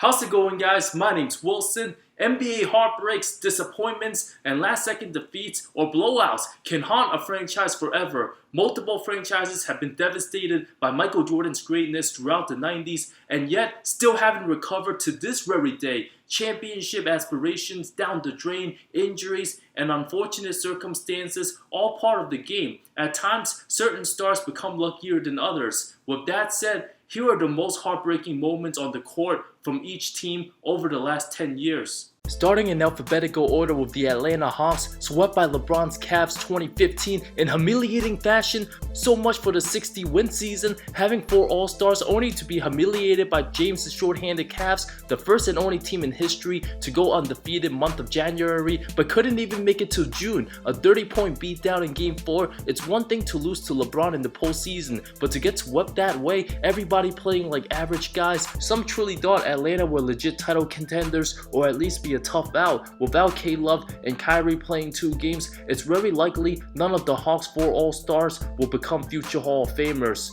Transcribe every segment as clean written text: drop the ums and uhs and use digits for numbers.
How's it going, guys? My name's Wilson. NBA heartbreaks, disappointments, and last-second defeats or blowouts can haunt a franchise forever. Multiple franchises have been devastated by Michael Jordan's greatness throughout the 90s, and yet still haven't recovered to this very day. Championship aspirations down the drain, injuries, and unfortunate circumstances, all part of the game. At times, certain stars become luckier than others. With that said, here are the most heartbreaking moments on the court from each team over the last 10 years. Starting in alphabetical order with the Atlanta Hawks, swept by LeBron's Cavs 2015 in humiliating fashion. So much for the 60-win season, having 4 All-Stars only to be humiliated by James' shorthanded Cavs, the first and only team in history to go undefeated month of January, but couldn't even make it till June. A 30-point beatdown in Game 4. It's one thing to lose to LeBron in the postseason, but to get swept that way, everybody playing like average guys. Some truly thought Atlanta were legit title contenders, or at least be a tough out. Without K-Love and Kyrie playing 2 games, it's very likely none of the Hawks' 4 All-Stars will become future Hall of Famers.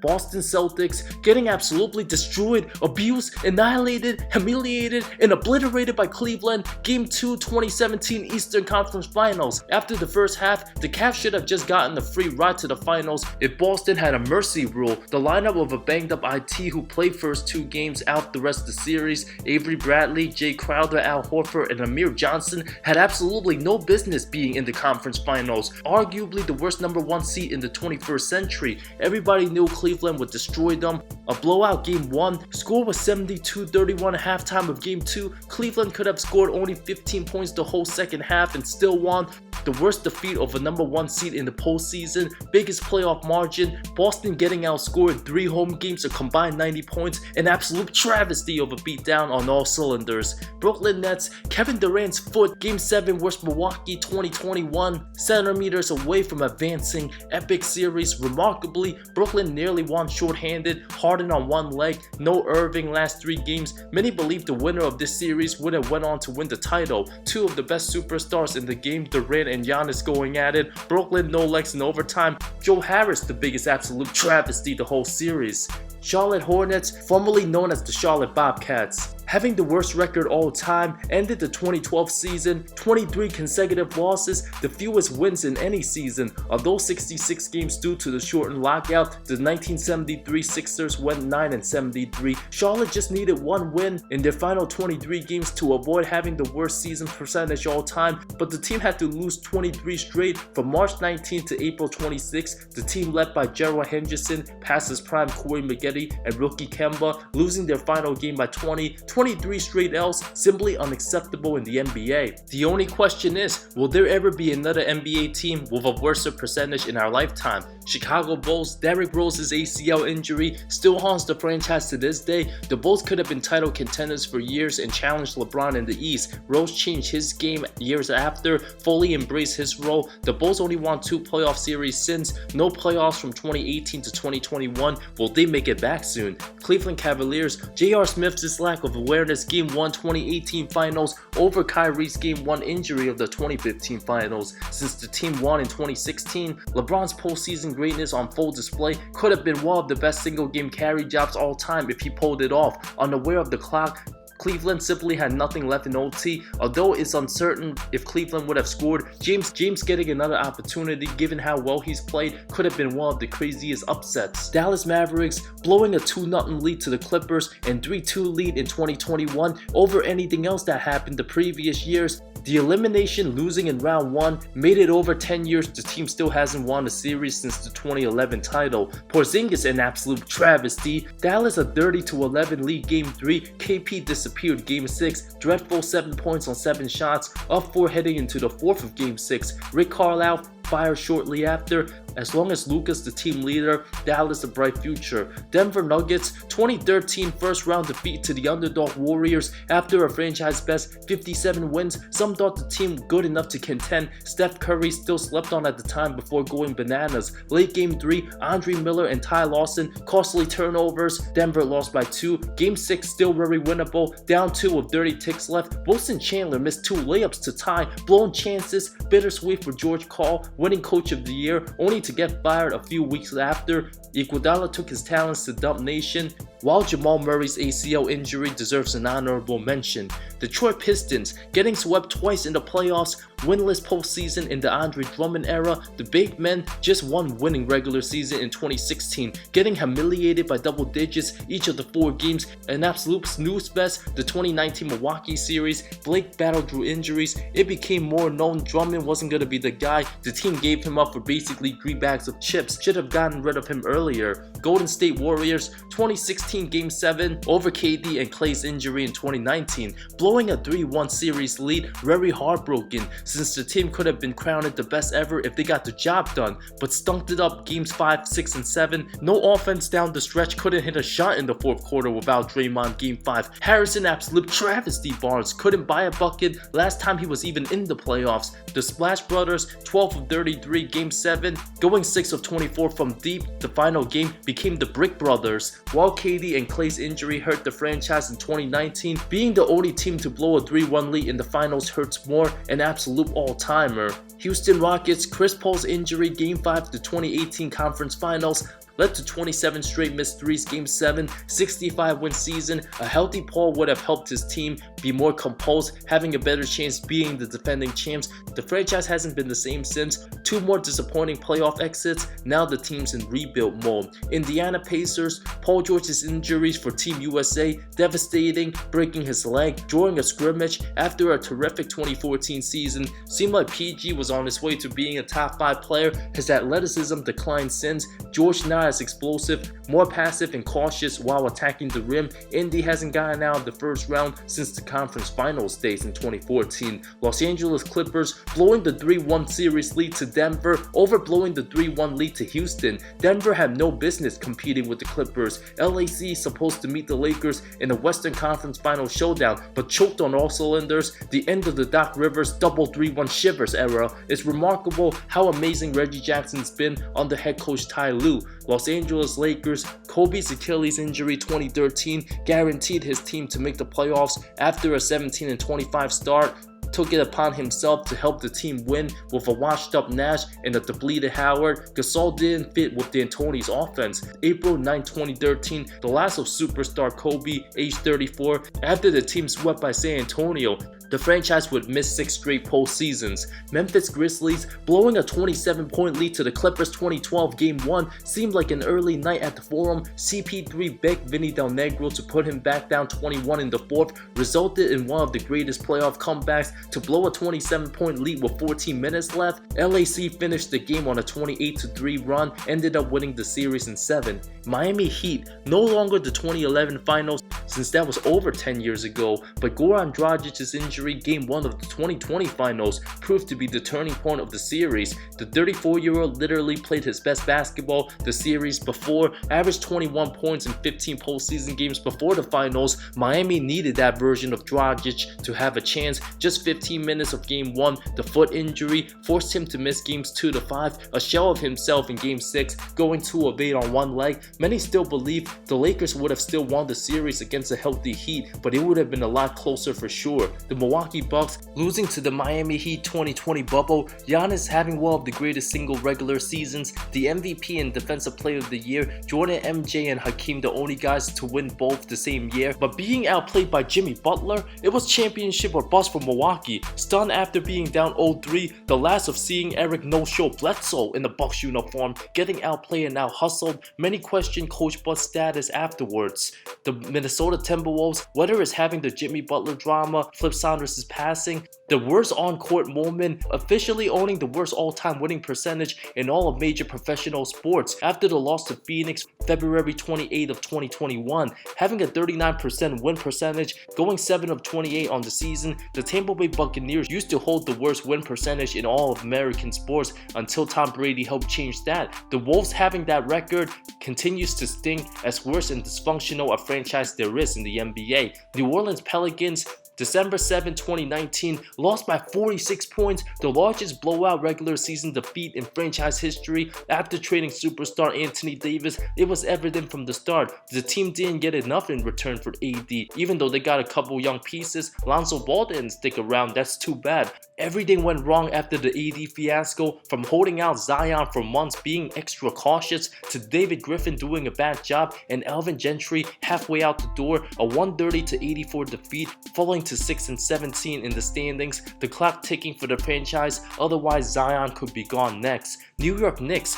Boston Celtics getting absolutely destroyed, abused, annihilated, humiliated, and obliterated by Cleveland. Game 2 2017 Eastern Conference Finals. After the first half, the Cavs should have just gotten a free ride to the finals if Boston had a mercy rule. The lineup of a banged up IT who played first 2 games out the rest of the series, Avery Bradley, Jay Crowder, Al Horford, and Amir Johnson had absolutely no business being in the conference finals. Arguably the worst number 1 seed in the 21st century. Everybody knew Cleveland would destroy them. A blowout Game 1. Score was 72-31 at halftime of Game 2. Cleveland could have scored only 15 points the whole second half and still won. The worst defeat of a number 1 seed in the postseason. Biggest playoff margin. Boston getting outscored 3 home games, a combined 90 points. An absolute travesty of a beatdown on all cylinders. Brooklyn Nets. Kevin Durant's foot. Game 7 versus Milwaukee 2021. Centimeters away from advancing. Epic series. Remarkably, Brooklyn nearly won shorthanded. Harden on 1 leg. No Irving last 3 games. Many believe the winner of this series would have went on to win the title. 2 of the best superstars in the game, Durant and Giannis, going at it. Brooklyn no legs in overtime. Joe Harris the biggest absolute travesty the whole series. Charlotte Hornets, formerly known as the Charlotte Bobcats, having the worst record all time, ended the 2012 season, 23 consecutive losses, the fewest wins in any season. Although 66 games due to the shortened lockout, the 1973 Sixers went 9-73. Charlotte just needed 1 win in their final 23 games to avoid having the worst season percentage all time, but the team had to lose 23 straight from March 19 to April 26. The team led by Gerald Henderson, past his prime Corey Maggette, and rookie Kemba, losing their final game by 23 straight L's, simply unacceptable in the NBA. The only question is, will there ever be another NBA team with a worse percentage in our lifetime? Chicago Bulls, Derrick Rose's ACL injury still haunts the franchise to this day. The Bulls could have been title contenders for years and challenged LeBron in the East. Rose changed his game years after, fully embraced his role. The Bulls only won 2 playoff series since, no playoffs from 2018 to 2021. Will they make it back soon? Cleveland Cavaliers, J.R. Smith's lack of awareness Game 1 2018 Finals over Kyrie's Game 1 injury of the 2015 Finals. Since the team won in 2016, LeBron's postseason greatness on full display could have been one of the best single-game carry jobs all time if he pulled it off. Unaware of the clock, Cleveland simply had nothing left in OT. Although it's uncertain if Cleveland would have scored, James getting another opportunity given how well he's played could have been one of the craziest upsets. Dallas Mavericks blowing a 2-0 lead to the Clippers and 3-2 lead in 2021 over anything else that happened the previous years. The elimination, losing in round 1, made it over 10 years the team still hasn't won a series since the 2011 title. Porzingis an absolute travesty. Dallas a 30-11 lead Game 3. KP disappeared Game 6. Dreadful 7 points on 7 shots. Up 4 heading into the 4th of Game 6. Rick Carlisle fired shortly after. As long as Luka's the team leader, Dallas a bright future. Denver Nuggets 2013 first round defeat to the underdog Warriors after a franchise best 57 wins. Some thought the team good enough to contend. Steph Curry still slept on at the time before going bananas. Late Game 3, Andre Miller and Ty Lawson, costly turnovers. Denver lost by 2. Game 6 still very winnable. Down 2 with 30 ticks left. Wilson Chandler missed 2 layups to tie. Blown chances. Bittersweet for George Karl, winning Coach of the Year, only to get fired a few weeks after. Iguodala took his talents to Dump Nation. while Jamal Murray's ACL injury deserves an honorable mention. Detroit Pistons getting swept twice in the playoffs, winless postseason in the Andre Drummond era. The big men just won winning regular season in 2016, getting humiliated by double digits each of the 4 games. An absolute snooze fest, the 2019 Milwaukee series. Blake battled through injuries. It became more known Drummond wasn't going to be the guy. The team gave him up for basically 3 bags of chips. Should have gotten rid of him earlier. Golden State Warriors 2016 Game 7 over KD and Clay's injury in 2019, blowing a 3-1 series lead. Very heartbroken since the team could have been crowned the best ever if they got the job done, but stunked it up games 5, 6, and 7. No offense down the stretch, couldn't hit a shot in the 4th quarter without Draymond game 5. Harrison absolute travesty. Barnes couldn't buy a bucket last time he was even in the playoffs. The Splash Brothers 12 of 33 game 7, going 6 of 24 from deep. The final game became the Brick Brothers. While KD and Clay's injury hurt the franchise in 2019, being the only team to blow a 3-1 lead in the finals hurts more. An absolute all-timer. Houston Rockets Chris Paul's injury game 5 of the 2018 conference finals led to 27 straight missed threes game 7, 65-win season. A healthy Paul would have helped his team be more composed, having a better chance being the defending champs. The franchise hasn't been the same since. 2 more disappointing playoff exits. Now the team's in rebuild mode. Indiana Pacers, Paul George's injuries for Team USA, devastating, breaking his leg during a scrimmage after a terrific 2014 season. Seemed like PG was on his way to being a top 5 player. His athleticism declined since. George not as explosive, more passive and cautious while attacking the rim. Indy hasn't gotten out of the first round since the conference finals days in 2014. Los Angeles Clippers blowing the 3-1 series lead to Denver, overblowing the 3-1 lead to Houston. Denver had no business competing with the Clippers. LAC supposed to meet the Lakers in a Western Conference Final showdown, but choked on all cylinders. The end of the Doc Rivers double 3-1 shivers era. It's remarkable how amazing Reggie Jackson's been under head coach Ty Lue. Los Angeles Lakers, Kobe's Achilles injury 2013 guaranteed his team to make the playoffs after a 17-25 start. Took it upon himself to help the team win with a washed up Nash and a depleted Howard. Gasol didn't fit with D'Antoni's offense. April 9, 2013, the last of superstar Kobe, age 34, after the team swept by San Antonio. The franchise would miss 6 straight postseasons. Memphis Grizzlies blowing a 27-point lead to the Clippers 2012 Game 1 seemed like an early night at the Forum. CP3 begged Vinny Del Negro to put him back down 21 in the 4th, resulted in one of the greatest playoff comebacks to blow a 27-point lead with 14 minutes left. LAC finished the game on a 28-3 run, ended up winning the series in 7. Miami Heat, no longer the 2011 finals since that was over 10 years ago, but Goran Dragic's injury game 1 of the 2020 finals proved to be the turning point of the series. The 34-year-old literally played his best basketball the series before, averaged 21 points in 15 postseason games before the finals. Miami needed that version of Dragic to have a chance. Just 15 minutes of game 1, the foot injury forced him to miss games 2 to 5, a shell of himself in game 6, going 2 of 8 on one leg. Many still believe the Lakers would have still won the series against a healthy Heat, but it would have been a lot closer for sure. The Milwaukee Bucks losing to the Miami Heat 2020 bubble. Giannis having one of the greatest single regular seasons, the MVP and Defensive Player of the Year. Jordan, MJ, and Hakeem the only guys to win both the same year, but being outplayed by Jimmy Butler, it was championship or bust for Milwaukee. Stunned after being down 0-3, the last of seeing Eric No-Show Bledsoe in the Bucks uniform, getting outplayed and out hustled. Many question Coach Bud's status afterwards. The Minnesota Timberwolves, whether it's having the Jimmy Butler drama, Flip Saunders' passing, the worst on-court moment, officially owning the worst all-time winning percentage in all of major professional sports after the loss to Phoenix February 28 of 2021, having a 39% win percentage, going 7 of 28 on the season. The Tampa Bay Buccaneers used to hold the worst win percentage in all of American sports until Tom Brady helped change that. The Wolves having that record continues to sting as worse and dysfunctional a franchise there is in the NBA. New Orleans Pelicans December 7, 2019, lost by 46 points, the largest blowout regular season defeat in franchise history. After trading superstar Anthony Davis, it was evident from the start the team didn't get enough in return for AD. Even though they got a couple young pieces, Lonzo Ball didn't stick around. That's too bad. Everything went wrong after the AD fiasco, from holding out Zion for months, being extra cautious, to David Griffin doing a bad job, and Alvin Gentry halfway out the door. A 130-84 defeat, falling to 6-17 in the standings, the clock ticking for the franchise, otherwise Zion could be gone next. New York Knicks,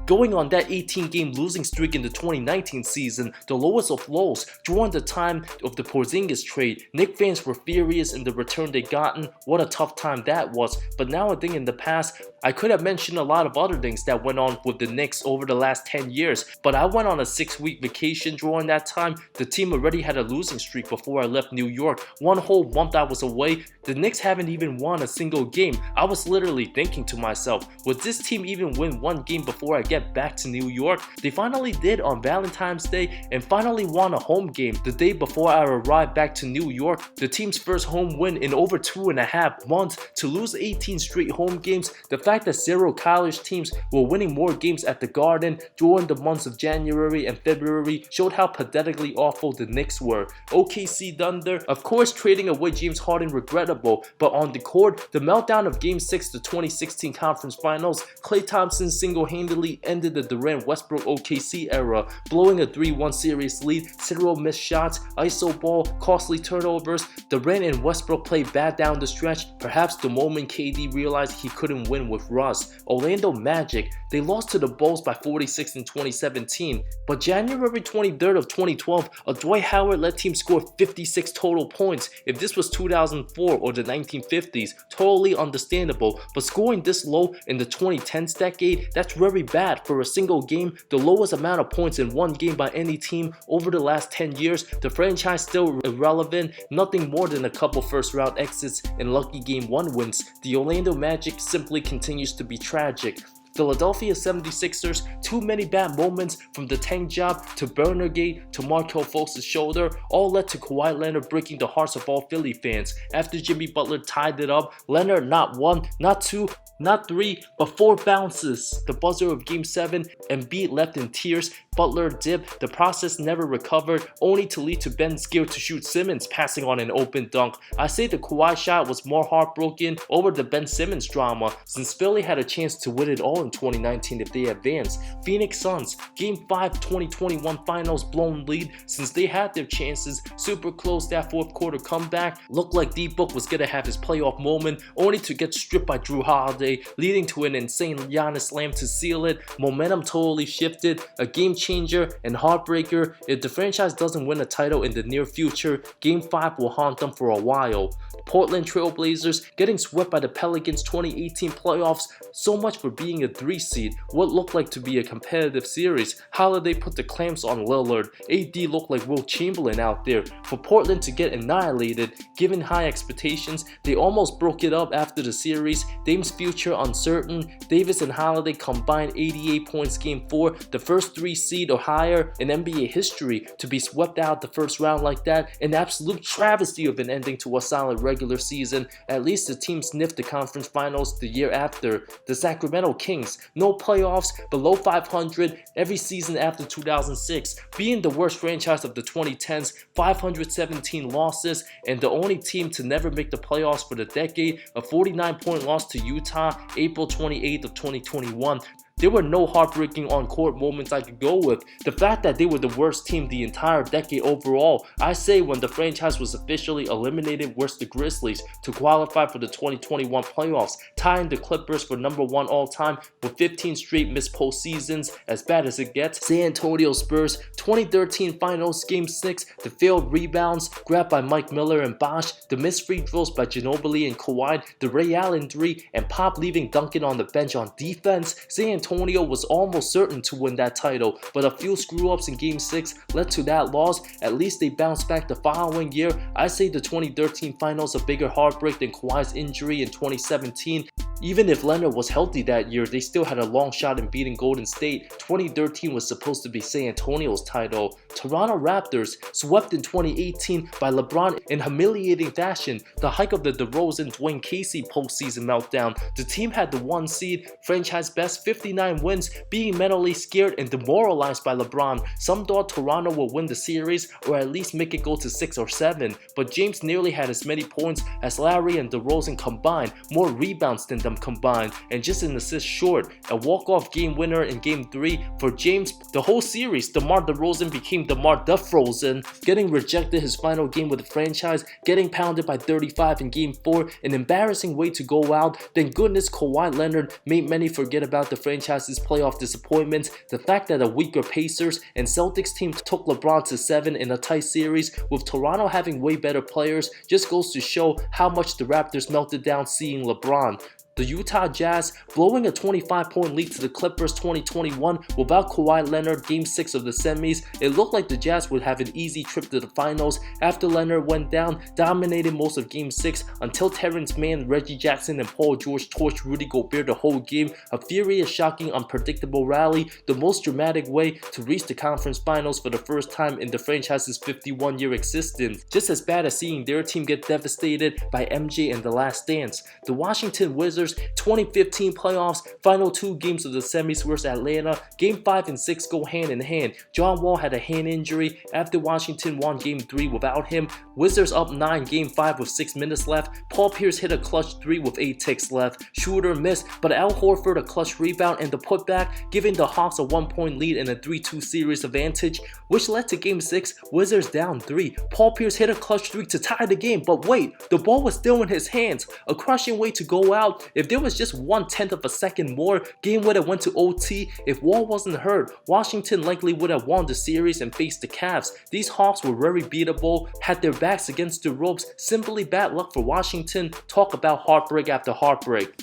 going on that 18-game losing streak in the 2019 season, the lowest of lows during the time of the Porzingis trade. Knicks fans were furious in the return they gotten. What a tough time that was. But now a thing in the past, I could have mentioned a lot of other things that went on with the Knicks over the last 10 years, but I went on a 6-week vacation during that time. The team already had a losing streak before I left New York. One whole month I was away, the Knicks haven't even won a single game. I was literally thinking to myself, would this team even win one game before I get back to New York? They finally did on Valentine's Day and finally won a home game the day before I arrived back to New York. The team's first home win in over 2.5 months. To lose 18 straight home games, the fact that 0 college teams were winning more games at the Garden during the months of January and February showed how pathetically awful the Knicks were. OKC Thunder, of course trading away James Harden regrettable, but on the court, the meltdown of Game 6 the 2016 Conference Finals, Klay Thompson single-handedly ended the Durant-Westbrook OKC era, blowing a 3-1 series lead. Several missed shots, iso ball, costly turnovers. Durant and Westbrook played bad down the stretch, perhaps the moment KD realized he couldn't win with Russ. Orlando Magic, they lost to the Bulls by 46 in 2017, but January 23rd of 2012, a Dwight Howard-led team scored 56 total points. If this was 2004 or the 1950s, totally understandable, but scoring this low in the 2010s decade, that's very bad for a single game, the lowest amount of points in one game by any team over the last 10 years. The franchise still irrelevant, nothing more than a couple first round exits and lucky game 1 wins. The Orlando Magic simply continues to be tragic. Philadelphia 76ers, too many bad moments, from the tank job to Burnergate to Markelle Fultz's shoulder, all led to Kawhi Leonard breaking the hearts of all Philly fans. After Jimmy Butler tied it up, Leonard not 1, not 2, not 3, but 4 bounces. The buzzer of Game 7, Embiid left in tears. Butler dipped, the process never recovered, only to lead to Ben scared to shoot Simmons passing on an open dunk. I say the Kawhi shot was more heartbroken over the Ben Simmons drama, since Philly had a chance to win it all in 2019 if they advanced. Phoenix Suns, Game 5 2021 Finals blown lead. Since they had their chances, super close that fourth quarter comeback. Looked like D-Book was gonna have his playoff moment, only to get stripped by Drew Holiday, leading to an insane Giannis slam to seal it. Momentum totally shifted, a game changer and heartbreaker. If the franchise doesn't win a title in the near future, Game 5 will haunt them for a while. Portland Trail Blazers getting swept by the Pelicans 2018 playoffs. So much for being a 3 seed, what looked like to be a competitive series. Holiday put the clamps on Lillard. AD looked like Will Chamberlain out there. For Portland to get annihilated, given high expectations, they almost broke it up after the series. Dame's future uncertain. Davis and Holiday combined 88 points Game 4, the first 3 seed or higher in NBA history. To be swept out the first round like that, an absolute travesty of an ending to a solid regular season. At least the team sniffed the conference finals the year after. The Sacramento Kings, no playoffs, below 500 every season after 2006, being the worst franchise of the 2010s, 517 losses, and the only team to never make the playoffs for the decade, a 49-point loss to Utah, April 28th of 2021. There were no heartbreaking on-court moments I could go with. The fact that they were the worst team the entire decade overall, I say when the franchise was officially eliminated versus the Grizzlies to qualify for the 2021 playoffs, tying the Clippers for #1 all-time with 15 straight missed postseasons, as bad as it gets. San Antonio Spurs, 2013 Finals Game 6, the failed rebounds grabbed by Mike Miller and Bosh, the missed free throws by Ginobili and Kawhi, the Ray Allen 3, and Pop leaving Duncan on the bench on defense. San Antonio was almost certain to win that title, but a few screw-ups in Game 6 led to that loss. At least they bounced back the following year. I say the 2013 Finals a bigger heartbreak than Kawhi's injury in 2017. Even if Leonard was healthy that year, they still had a long shot in beating Golden State. 2013 was supposed to be San Antonio's title. Toronto Raptors swept in 2018 by LeBron in humiliating fashion. The hike of the DeRozan Dwayne Casey postseason meltdown. The team had the 1 seed, franchise best 59 wins, being mentally scared and demoralized by LeBron. Some thought Toronto would win the series or at least make it go to 6 or 7, but James nearly had as many points as Larry and DeRozan combined, more rebounds than them combined, and just an assist short. A walk-off game winner in Game 3 for James. The whole series, DeMar DeRozan became DeMar DeFrozen, getting rejected his final game with the franchise, getting pounded by 35 in Game 4, an embarrassing way to go out. Thank goodness Kawhi Leonard made many forget about the franchise's playoff disappointments. The fact that a weaker Pacers and Celtics team took LeBron to 7 in a tight series, with Toronto having way better players, just goes to show how much the Raptors melted down seeing LeBron. The Utah Jazz blowing a 25-point lead to the Clippers 2021 without Kawhi Leonard Game 6 of the semis. It looked like the Jazz would have an easy trip to the finals after Leonard went down, dominated most of Game 6 until Terrence Mann, Reggie Jackson, and Paul George torched Rudy Gobert the whole game. A furious, shocking, unpredictable rally, the most dramatic way to reach the conference finals for the first time in the franchise's 51-year existence. Just as bad as seeing their team get devastated by MJ in The Last Dance. The Washington Wizards 2015 playoffs, final 2 games of the semis versus Atlanta. Game 5 and 6 go hand in hand. John Wall had a hand injury after Washington won Game 3 without him. Wizards up 9 Game 5 with 6 minutes left. Paul Pierce hit a clutch 3 with 8 ticks left. Shooter missed, but Al Horford a clutch rebound and the putback, giving the Hawks a 1-point lead and a 3-2 series advantage, which led to Game 6, Wizards down 3. Paul Pierce hit a clutch 3 to tie the game, but wait, the ball was still in his hands. A crushing way to go out. If there was just 1/10 of a second more, game would have went to OT. If Wall wasn't hurt, Washington likely would have won the series and faced the Cavs. These Hawks were very beatable, had their backs against the ropes. Simply bad luck for Washington. Talk about heartbreak after heartbreak.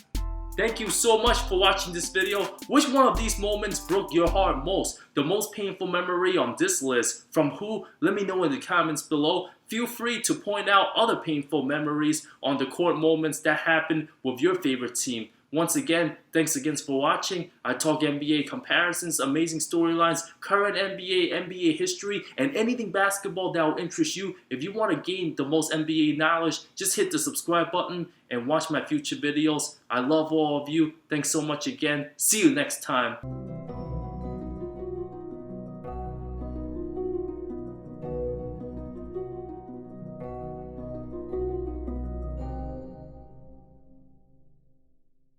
Thank you so much for watching this video. Which one of these moments broke your heart most? The most painful memory on this list? From who? Let me know in the comments below. Feel free to point out other painful memories on the court moments that happened with your favorite team. Once again, thanks again for watching. I talk NBA comparisons, amazing storylines, current NBA history, and anything basketball that will interest you. If you want to gain the most NBA knowledge, just hit the subscribe button and watch my future videos. I love all of you. Thanks so much again. See you next time.